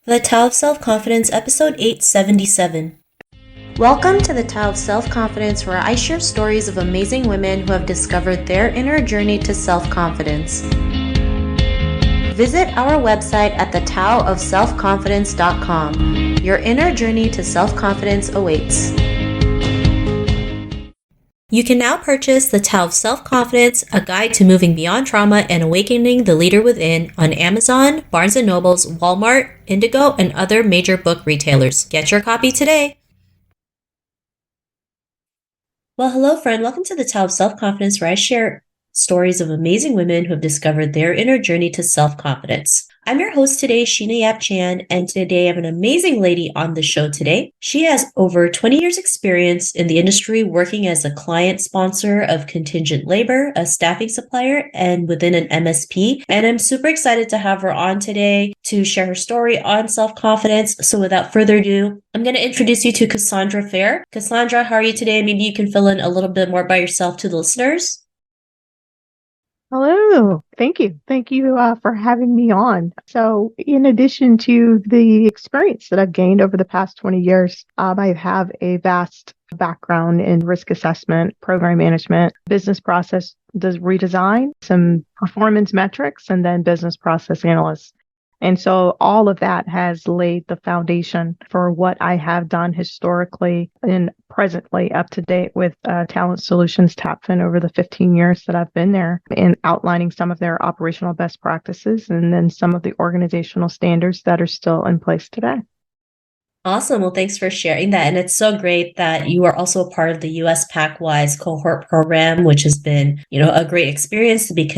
The Tao of Self-Confidence, episode 877. Welcome to the Tao of Self-Confidence, where I share stories of amazing women who have discovered their inner journey to self-confidence. Visit our website at thetaoofselfconfidence.com. Your inner journey to self-confidence awaits. You can now purchase The Tao of Self-Confidence, a guide to moving beyond trauma and awakening the leader within on Amazon, Barnes & Noble's, Walmart, Indigo, and other major book retailers. Get your copy today. Well, hello, friend. Welcome to The Tao of Self-Confidence, where I share stories of amazing women who have discovered their inner journey to self-confidence. I'm your host today, Sheena Yap Chan, and today I have an amazing lady on the show today. She has over 20 years experience in the industry working as a client sponsor of contingent labor, a staffing supplier, and within an MSP. And I'm super excited to have her on today to share her story on self-confidence. So without further ado, I'm going to introduce you to Cassandra Faire. Cassandra, how are you today? Maybe you can fill in a little bit more by yourself to the listeners. Hello. Thank you. Thank you for having me on. So in addition to the experience that I've gained over the past 20 years, I have a vast background in risk assessment, program management, business process redesign, some performance metrics, and then business process analysts. And so all of that has laid the foundation for what I have done historically and presently up to date with Talent Solutions TAPFIN over the 15 years that I've been there, in outlining some of their operational best practices and then some of the organizational standards that are still in place today. Awesome. Well, thanks for sharing that. And it's so great that you are also a part of the US PAC-wise cohort program, which has been, a great experience to be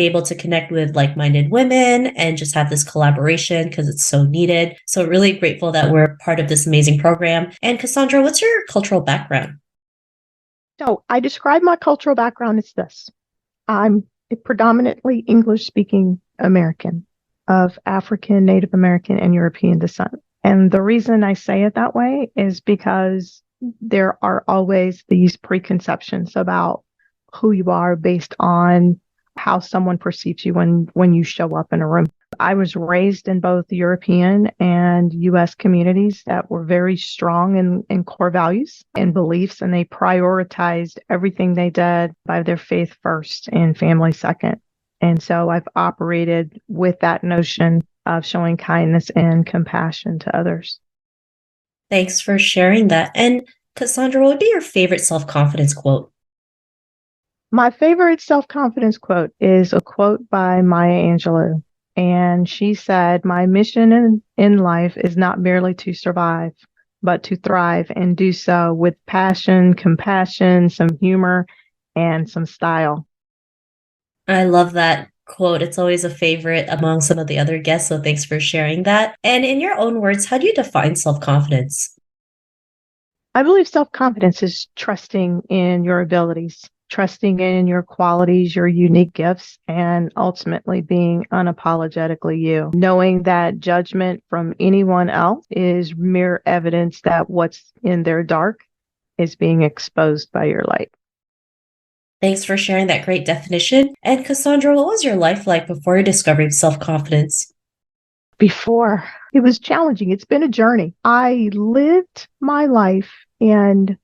able to connect with like-minded women and just have this collaboration because it's so needed. So really grateful that we're part of this amazing program. And Cassandra, what's your cultural background? So I describe my cultural background as this. I'm a predominantly English-speaking American of African, Native American, and European descent. And the reason I say it that way is because there are always these preconceptions about who you are based on how someone perceives you when you show up in a room. I was raised in both European and US communities that were very strong in core values and beliefs, and they prioritized everything they did by their faith first and family second. And so I've operated with that notion of showing kindness and compassion to others. Thanks for sharing that. And Cassandra, what would be your favorite self-confidence quote? My favorite self-confidence quote is a quote by Maya Angelou. And she said, "My mission in life is not merely to survive, but to thrive and do so with passion, compassion, some humor, and some style." I love that quote. It's always a favorite among some of the other guests, so thanks for sharing that. And in your own words, how do you define self-confidence? I believe self-confidence is trusting in your abilities, trusting in your qualities, your unique gifts, and ultimately being unapologetically you. Knowing that judgment from anyone else is mere evidence that what's in their dark is being exposed by your light. Thanks for sharing that great definition. And Cassandra, what was your life like before discovering self-confidence? Before, it was challenging. It's been a journey. I lived my life and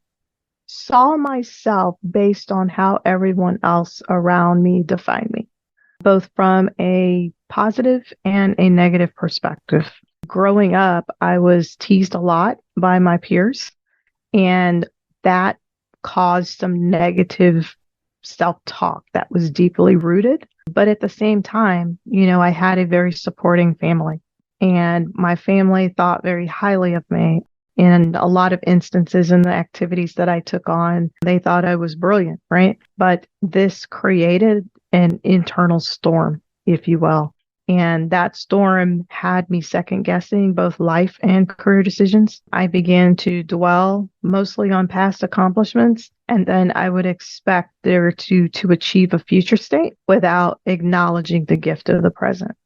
saw myself based on how everyone else around me defined me, both from a positive and a negative perspective. Growing up, I was teased a lot by my peers, and that caused some negative self-talk that was deeply rooted. But at the same time, I had a very supporting family, and my family thought very highly of me. In a lot of instances in the activities that I took on, they thought I was brilliant, right? But this created an internal storm, if you will. And that storm had me second guessing both life and career decisions. I began to dwell mostly on past accomplishments, and then I would expect there to achieve a future state without acknowledging the gift of the present.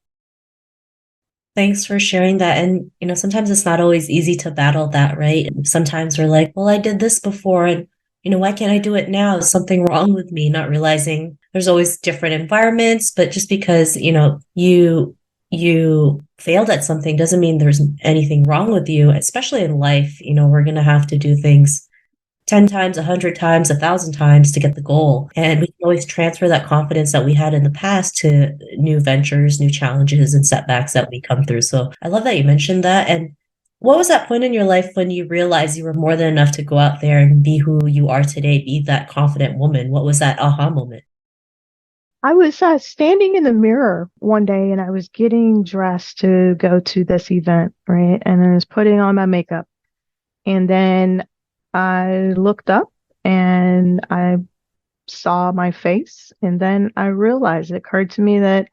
Thanks for sharing that. And, sometimes it's not always easy to battle that, right? Sometimes we're like, well, I did this before and, why can't I do it now? Is something wrong with me? Not realizing there's always different environments, but just because, you you failed at something doesn't mean there's anything wrong with you, especially in life. We're going to have to do things 10 times, 100 times, 1,000 times to get the goal. And we can always transfer that confidence that we had in the past to new ventures, new challenges, and setbacks that we come through. So I love that you mentioned that. And what was that point in your life when you realized you were more than enough to go out there and be who you are today, be that confident woman? What was that aha moment? I was standing in the mirror one day and I was getting dressed to go to this event, right? And I was putting on my makeup. And then I looked up and I saw my face. And then I realized it occurred to me that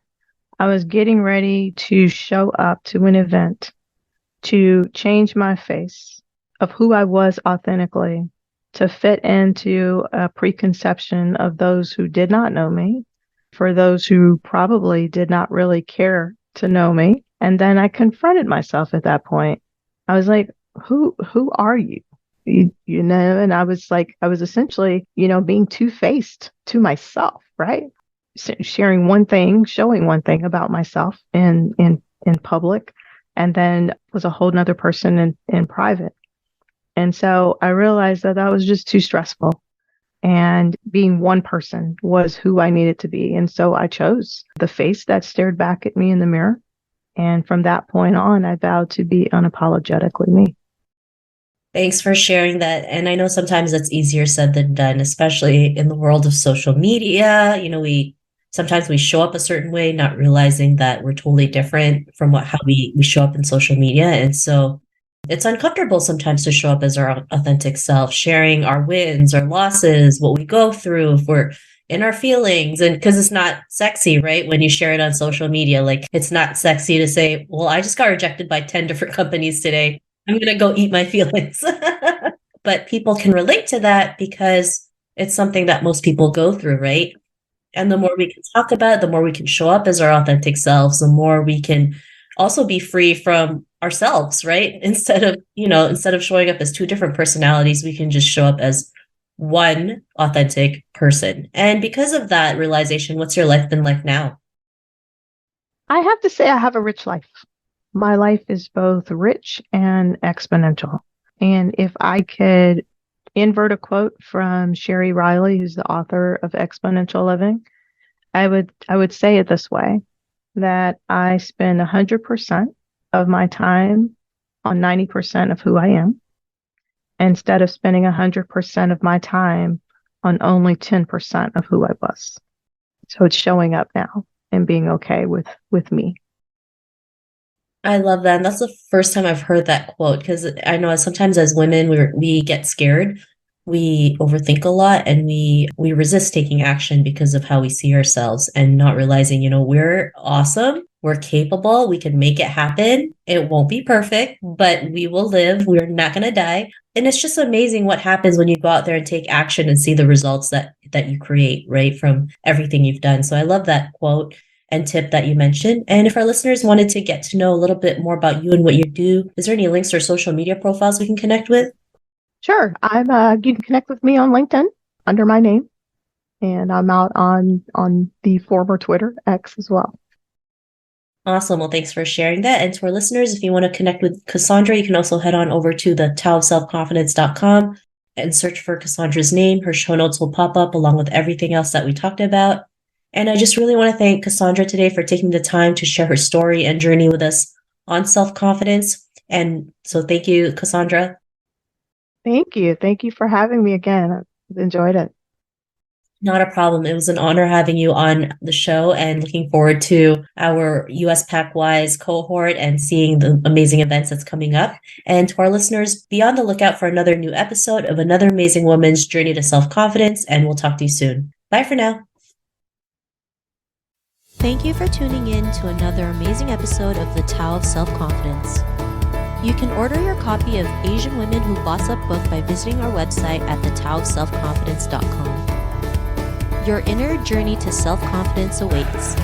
I was getting ready to show up to an event to change my face of who I was authentically to fit into a preconception of those who did not know me, for those who probably did not really care to know me. And then I confronted myself at that point. I was like, who are you? And I was essentially, being two-faced to myself, right? Sharing one thing, showing one thing about myself in public, and then was a whole nother person in private. And so I realized that was just too stressful. And being one person was who I needed to be. And so I chose the face that stared back at me in the mirror. And from that point on, I vowed to be unapologetically me. Thanks for sharing that. And I know sometimes that's easier said than done, especially in the world of social media. Sometimes we show up a certain way, not realizing that we're totally different from how we show up in social media. And so it's uncomfortable sometimes to show up as our authentic self, sharing our wins, our losses, what we go through, if we're in our feelings. And because it's not sexy, right? When you share it on social media, like it's not sexy to say, well, I just got rejected by 10 different companies today. I'm going to go eat my feelings. But people can relate to that because it's something that most people go through, right? And the more we can talk about it, the more we can show up as our authentic selves, the more we can also be free from ourselves, right? Instead of showing up as two different personalities, we can just show up as one authentic person. And because of that realization, what's your life been like now? I have to say I have a rich life. My life is both rich and exponential. And if I could invert a quote from Sherry Riley, who's the author of Exponential Living, I would say it this way, that I spend 100% of my time on 90% of who I am, instead of spending 100% of my time on only 10% of who I was. So it's showing up now and being okay with me. I love that. And that's the first time I've heard that quote, because I know sometimes as women, we get scared. We overthink a lot and we resist taking action because of how we see ourselves and not realizing, we're awesome. We're capable. We can make it happen. It won't be perfect, but we will live. We're not going to die. And it's just amazing what happens when you go out there and take action and see the results that you create, right, from everything you've done. So I love that quote and tip that you mentioned. And if our listeners wanted to get to know a little bit more about you and what you do, is there any links or social media profiles we can connect with? Sure. You can connect with me on LinkedIn under my name, and I'm out on the former Twitter, X, as well. Awesome. Well, thanks for sharing that. And to our listeners, if you want to connect with Cassandra, you can also head on over to the taoofselfconfidence.com and search for Cassandra's name. Her show notes will pop up along with everything else that we talked about. And I just really want to thank Cassandra today for taking the time to share her story and journey with us on self-confidence. And so thank you, Cassandra. Thank you. Thank you for having me again. I've enjoyed it. Not a problem. It was an honor having you on the show and looking forward to our US PAC-wise cohort and seeing the amazing events that's coming up. And to our listeners, be on the lookout for another new episode of another amazing woman's journey to self-confidence, and we'll talk to you soon. Bye for now. Thank you for tuning in to another amazing episode of The Tao of Self-Confidence. You can order your copy of Asian Women Who Boss Up book by visiting our website at thetaoofselfconfidence.com. Your inner journey to self-confidence awaits.